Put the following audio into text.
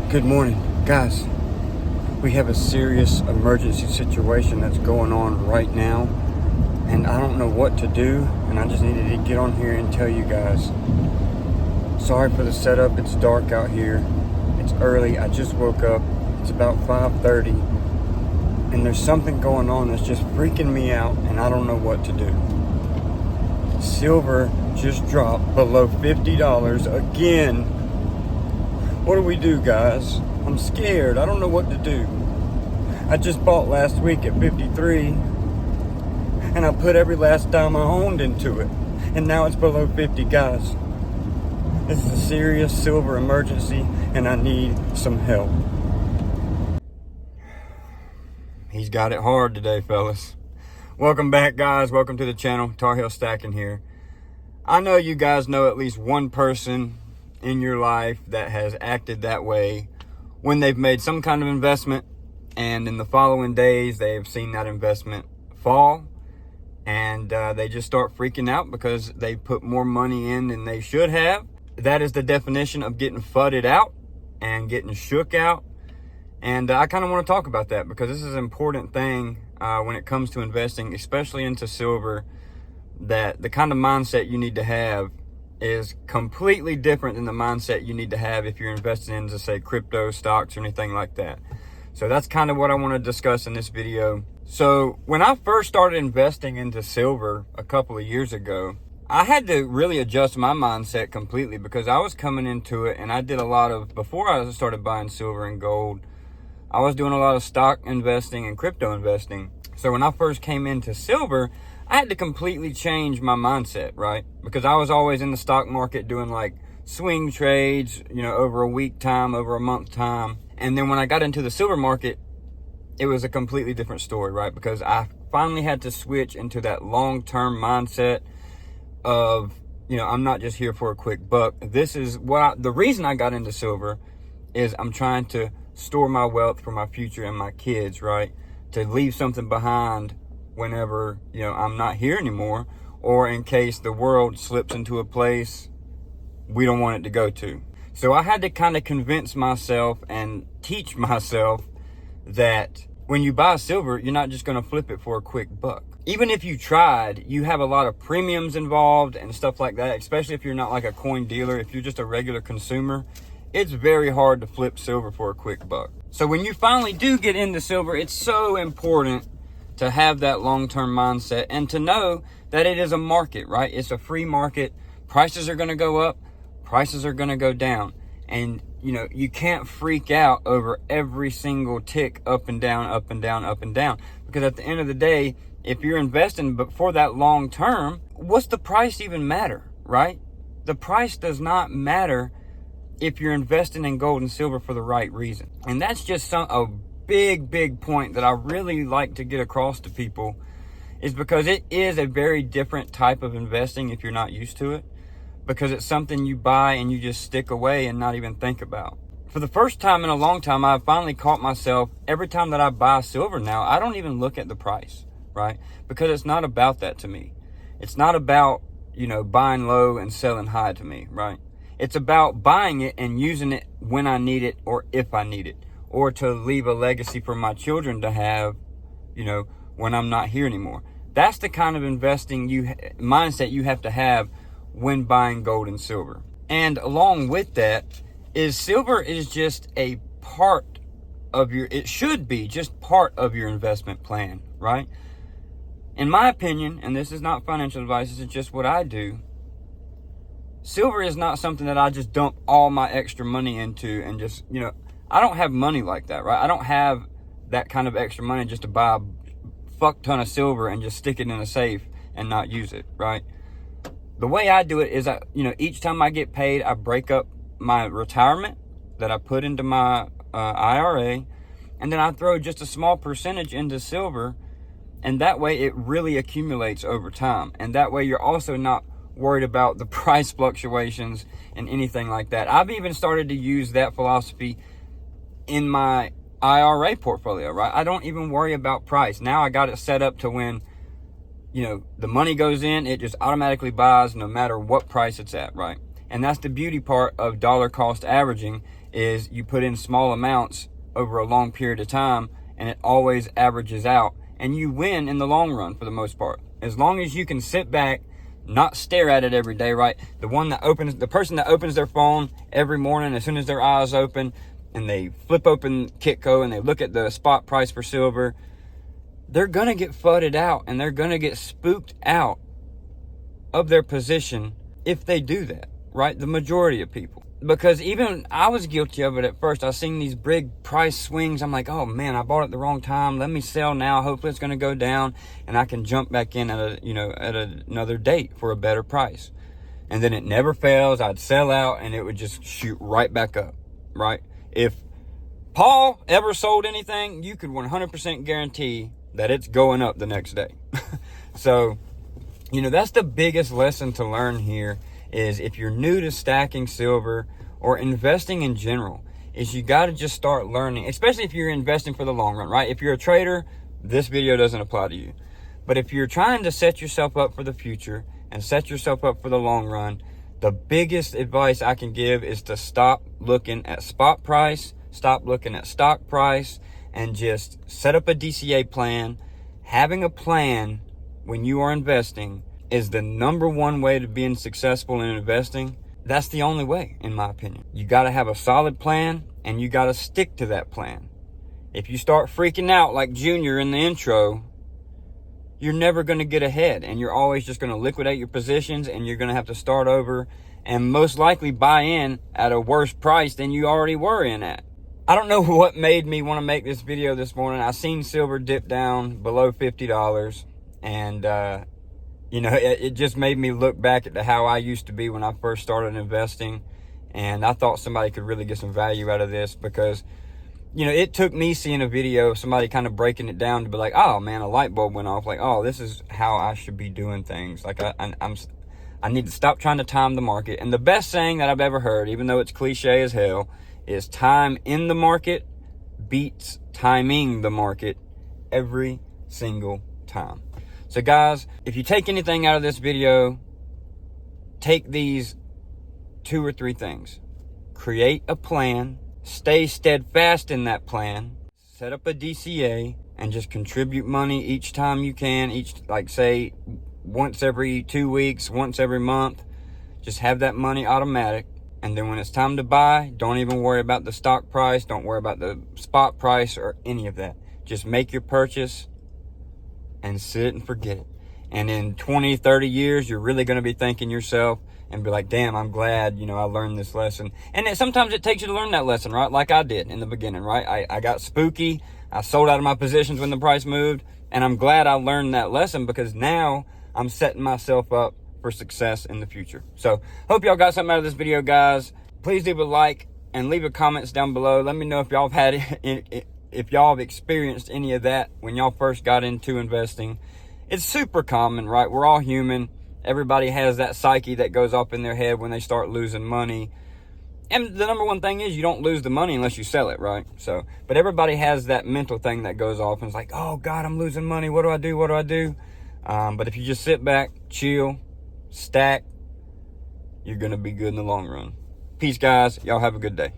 Good morning, guys. We have a serious emergency situation that's going on right now, and I don't know what to do, and I just needed to get on here and tell you guys. Sorry for the setup. It's dark out here. It's early. I just woke up. It's about 5:30, and there's something going on that's just freaking me out, and I don't know what to do. Silver just dropped below $50 again. What do we do, guys? I'm scared. I don't know what to do. I just bought last week at 53, and I put every last dime I owned into it, and now it's below 50, guys. This is a serious silver emergency, and I need some help. He's got it hard today, fellas. Welcome back, guys. Welcome to the channel. Tar Heel Stacking here. I know you guys know at least one person in your life that has acted that way when they've made some kind of investment, and in the following days they have seen that investment fall, and they just start freaking out because they put more money in than they should have. That is the definition of getting fudded out and getting shook out. And I kind of want to talk about that because this is an important thing when it comes to investing, especially into silver, that the kind of mindset you need to have is completely different than the mindset you need to have if you're investing into, say, crypto, stocks, or anything like that. So that's kind of what I want to discuss in this video. So when I first started investing into silver a couple of years ago, I had to really adjust my mindset completely because I was coming into it, and I did a lot of, before I started buying silver and gold, I was doing a lot of stock investing and crypto investing. So when I first came into silver, I had to completely change my mindset, right? Because I was always in the stock market doing like swing trades, over a week time, over a month time. And then when I got into the silver market, it was a completely different story, right? Because I finally had to switch into that long-term mindset of, I'm not just here for a quick buck. This is the reason I got into silver is I'm trying to store my wealth for my future and my kids, right? To leave something behind whenever, I'm not here anymore, or in case the world slips into a place we don't want it to go to. So I had to kind of convince myself and teach myself that when you buy silver, you're not just going to flip it for a quick buck. Even if you tried, you have a lot of premiums involved and stuff like that, especially if you're not like a coin dealer. If you're just a regular consumer, it's very hard to flip silver for a quick buck. So when you finally do get into silver, it's so important to have that long-term mindset and to know that it is a market, right? It's a free market. Prices are going to go up. Prices are going to go down. And, you can't freak out over every single tick up and down, up and down, up and down. Because at the end of the day, if you're investing but for that long term, what's the price even matter, right? The price does not matter if you're investing in gold and silver for the right reason. And that's just a big point that I really like to get across to people, is because it is a very different type of investing if you're not used to it, because it's something you buy and you just stick away and not even think about. For the first time in a long time, I finally caught myself, every time that I buy silver now, I don't even look at the price, right? Because it's not about that to me. It's not about, buying low and selling high to me, right? It's about buying it and using it when I need it or if I need it, or to leave a legacy for my children to have, when I'm not here anymore. That's the kind of investing mindset you have to have when buying gold and silver. And along with that is silver is just a part of it should be just part of your investment plan, right? In my opinion, and this is not financial advice, this is just what I do, silver is not something that I just dump all my extra money into and just, I don't have money like that, right? I don't have that kind of extra money just to buy a fuck ton of silver and just stick it in a safe and not use it, right? The way I do it is each time I get paid, I break up my retirement that I put into my IRA, and then I throw just a small percentage into silver, and that way it really accumulates over time. And that way you're also not worried about the price fluctuations and anything like that. I've even started to use that philosophy in my IRA portfolio, right? I don't even worry about price. Now I got it set up to when, the money goes in, it just automatically buys no matter what price it's at, right? And that's the beauty part of dollar cost averaging, is you put in small amounts over a long period of time and it always averages out, and you win in the long run for the most part. As long as you can sit back, not stare at it every day, right? The person that opens their phone every morning as soon as their eyes open and they flip open Kitco and they look at the spot price for silver, they're going to get fudded out and they're going to get spooked out of their position if they do that, right? The majority of people. Because even I was guilty of it at first. I seen these big price swings. I'm like, oh man, I bought it at the wrong time. Let me sell now. Hopefully it's going to go down and I can jump back in at another date for a better price. And then it never fails. I'd sell out and it would just shoot right back up, right? If Paul ever sold anything, you could 100% guarantee that it's going up the next day. So, that's the biggest lesson to learn here, is if you're new to stacking silver or investing in general, is you got to just start learning, especially if you're investing for the long run, right? If you're a trader, this video doesn't apply to you. But if you're trying to set yourself up for the future and set yourself up for the long run, the biggest advice I can give is to stop looking at spot price, stop looking at stock price, and just set up a DCA plan. Having a plan when you are investing is the number one way to being successful in investing. That's the only way, in my opinion. You got to have a solid plan and you got to stick to that plan. If you start freaking out like Junior in the intro, you're never going to get ahead, and you're always just going to liquidate your positions and you're going to have to start over and most likely buy in at a worse price than you already were in at. I don't know what made me want to make this video this morning. I seen silver dip down below $50 and it just made me look back at how I used to be when I first started investing. And I thought somebody could really get some value out of this because, it took me seeing a video of somebody kind of breaking it down to be like, oh man, a light bulb went off. Like, oh, this is how I should be doing things. Like I need to stop trying to time the market. And the best saying that I've ever heard, even though it's cliche as hell, is time in the market beats timing the market every single time. So guys, if you take anything out of this video, take these 2 or 3 things. Create a plan, stay steadfast in that plan, set up a DCA, and just contribute money each time you can, say once every 2 weeks, once every month. Just have that money automatic. And then when it's time to buy, don't even worry about the stock price. Don't worry about the spot price or any of that. Just make your purchase and sit and forget it. And in 20, 30 years, you're really going to be thanking yourself and be like, damn, I'm glad, I learned this lesson. And sometimes it takes you to learn that lesson, right? Like I did in the beginning, right? I got spooky. I sold out of my positions when the price moved. And I'm glad I learned that lesson because now I'm setting myself up for success in the future. So hope y'all got something out of this video, guys. Please leave a like and leave a comments down below. Let me know if y'all have experienced any of that when y'all first got into investing. It's super common, right? We're all human. Everybody has that psyche that goes up in their head when they start losing money. And the number one thing is you don't lose the money unless you sell it, right? So, but everybody has that mental thing that goes off and it's like, oh God, I'm losing money. What do I do? What do I do? But if you just sit back, chill, stack, you're going to be good in the long run. Peace, guys. Y'all have a good day.